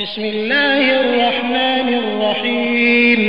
بسم الله الرحمن الرحيم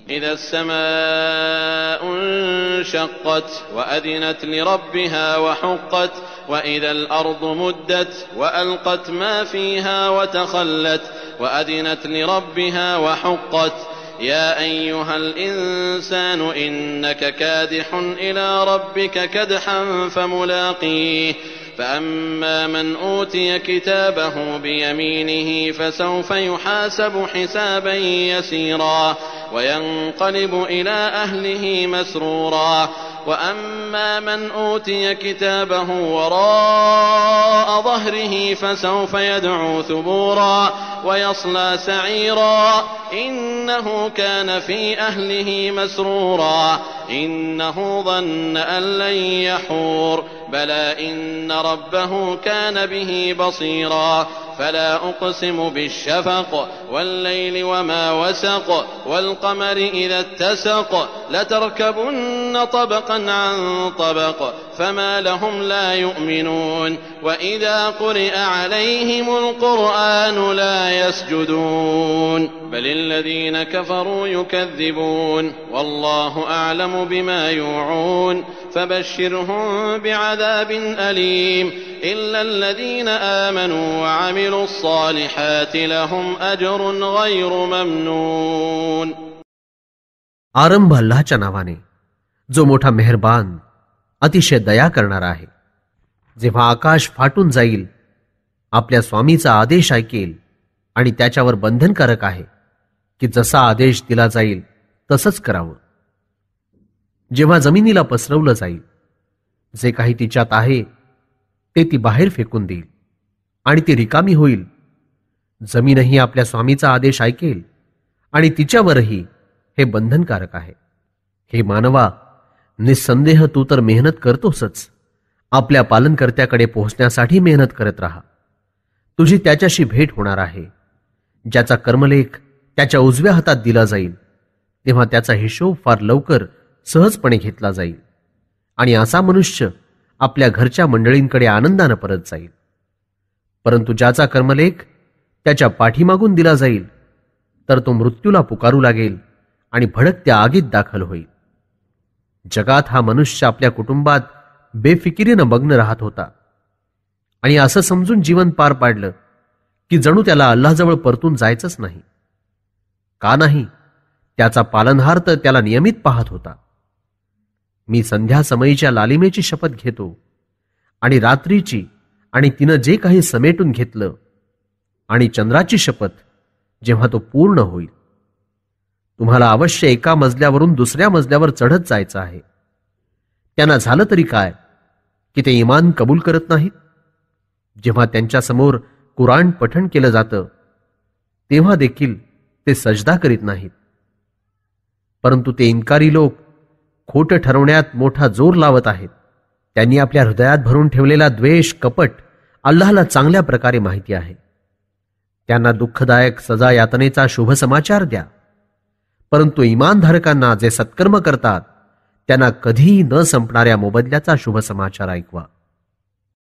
إذا السماء انشقت وأذنت لربها وحقت وإذا الأرض مدت وألقت ما فيها وتخلت وأذنت لربها وحقت يا أيها الإنسان إنك كادح إلى ربك كدحا فملاقيه فأما من أوتي كتابه بيمينه فسوف يحاسب حسابا يسيرا وينقلب إلى أهله مسرورا وأما من أوتي كتابه وراء ظهره فسوف يدعو ثبورا ويصلى سعيرا إنه كان في أهله مسرورا إنه ظن أن لن يحور بلى إن ربه كان به بصيرا فلا أقسم بالشفق والليل وما وسق والقمر إذا اتسق لتركبن طبقا عن طبق فما لهم لا يؤمنون وإذا قرئ عليهم القرآن لا يسجدون بل الذين كفروا يكذبون والله أعلم بما يوعون فبشرهم بعذاب أليم إلا الذين آمنوا وعملوا الصالحات لهم أجر غير ممنون. आरंभ अल्लाहच्या नावाने जो मोठा मेहरबान अतिशय दया करणारा आहे. जेव्हा आकाश फाटून जाईल, आपल्या स्वामीचा आदेश ऐकेल आणि त्याच्यावर बंधनकारक आहे की जसा आदेश दिला जाईल तसंच करावं. जेव्हा जमिनीला पसरवलं जाईल, जे काही तिच्यात आहे ते ती बाहेर फेकून देईल आणि ती रिकामी होईल. जमीनही आपल्या स्वामीचा आदेश ऐकेल आणि तिच्यावरही हे बंधनकारक आहे. हे मानवा, निस्संदेह तू तर मेहनत करतोसच. आपल्या पालनकर्त्याकडे पोहोचण्यासाठी मेहनत करत राहा. तुझी त्याच्याशी भेट होणार आहे. ज्याचा कर्मलेख त्याच्या उजव्या हातात दिला जाईल तेव्हा त्याचा हिशोब फार लवकर सहजपणे घेतला जाईल आणि असा मनुष्य आपल्या घरच्या मंडळींकडे आनंदानं परत जाईल. परंतु ज्याचा कर्मलेख त्याच्या पाठीमागून दिला जाईल तर तो मृत्यूला पुकारू लागेल आणि भडकत्या आगीत दाखल होईल. जगात हा मनुष्य आपल्या कुटुंबात बेफिकिरीनं मग्न राहत होता आणि असं समजून जीवन पार पाडलं की जणू त्याला अल्लाहजवळ परतून जायचंच नाही. का नाही? त्याचा पालनहार तर त्याला नियमित पाहत होता. मी संध्या समयीच्या लालिमेची शपथ घेतो आणि रात्रीची आणि तिनं जे काही समेटून घेतलं आणि चंद्राची शपथ जेव्हा तो पूर्ण होईल. तुम्हाला अवश्य एका मजल्यावरून दुसऱ्या मजल्यावर चढत जायचं आहे. त्यांना झालं तरी काय की ते ईमान कबूल करत नाहीत. जेव्हा त्यांच्यासमोर कुराण पठण केलं जातं तेव्हा देखील ते सजदा करीत नाहीत. परंतु ते इन्कारी लोक खोटं ठरवण्यात मोठा जोर लावत आहेत. त्यांनी आपल्या हृदयात भरून ठेवलेला द्वेष, कपट अल्लाहला चांगल्या प्रकारे माहिती आहे. त्यांना दुःखदायक सजा यातनेचा शुभ समाचार द्या. परंतु इमानधारकांना जे सत्कर्म करतात त्यांना कधीही न संपणाऱ्या मोबदल्याचा शुभ समाचार ऐकवा.